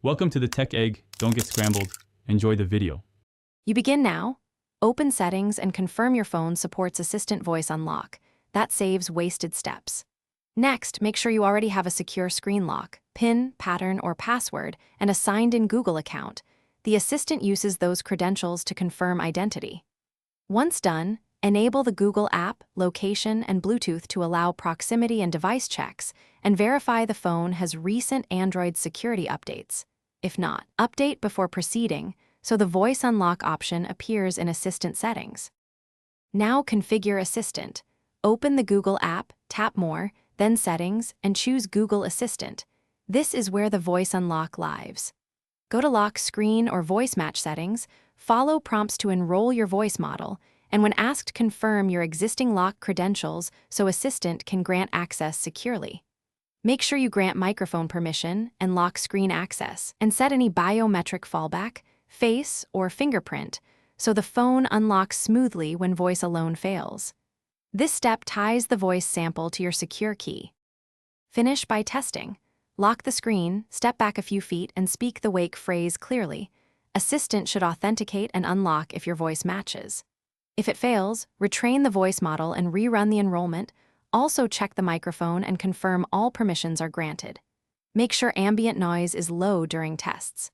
Welcome to the Tech Egg. Don't get scrambled. Enjoy the video. You begin now. Open Settings and confirm your phone supports Assistant Voice Unlock. That saves wasted steps. Next, make sure you already have a secure screen lock, PIN, pattern, or password, and a signed-in Google account. The assistant uses those credentials to confirm identity. Once done, enable the Google app, location, and Bluetooth to allow proximity and device checks, and verify the phone has recent Android security updates. If not, update before proceeding, so the voice unlock option appears in Assistant settings. Now configure Assistant. Open the Google app, tap More, then Settings, and choose Google Assistant. This is where the voice unlock lives. Go to Lock Screen or Voice Match settings, follow prompts to enroll your voice model, and when asked, confirm your existing lock credentials so Assistant can grant access securely. Make sure you grant microphone permission and lock screen access, and set any biometric fallback, face, or fingerprint, so the phone unlocks smoothly when voice alone fails. This step ties the voice sample to your secure key. Finish by testing. Lock the screen, step back a few feet, and speak the wake phrase clearly. Assistant should authenticate and unlock if your voice matches. If it fails, retrain the voice model and rerun the enrollment. Also check the microphone and confirm all permissions are granted. Make sure ambient noise is low during tests.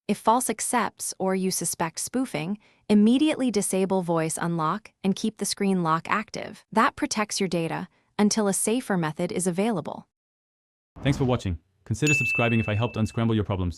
If false accepts or you suspect spoofing, immediately disable voice unlock and keep the screen lock active. That protects your data until a safer method is available. Thanks for watching. Consider subscribing if I helped unscramble your problems.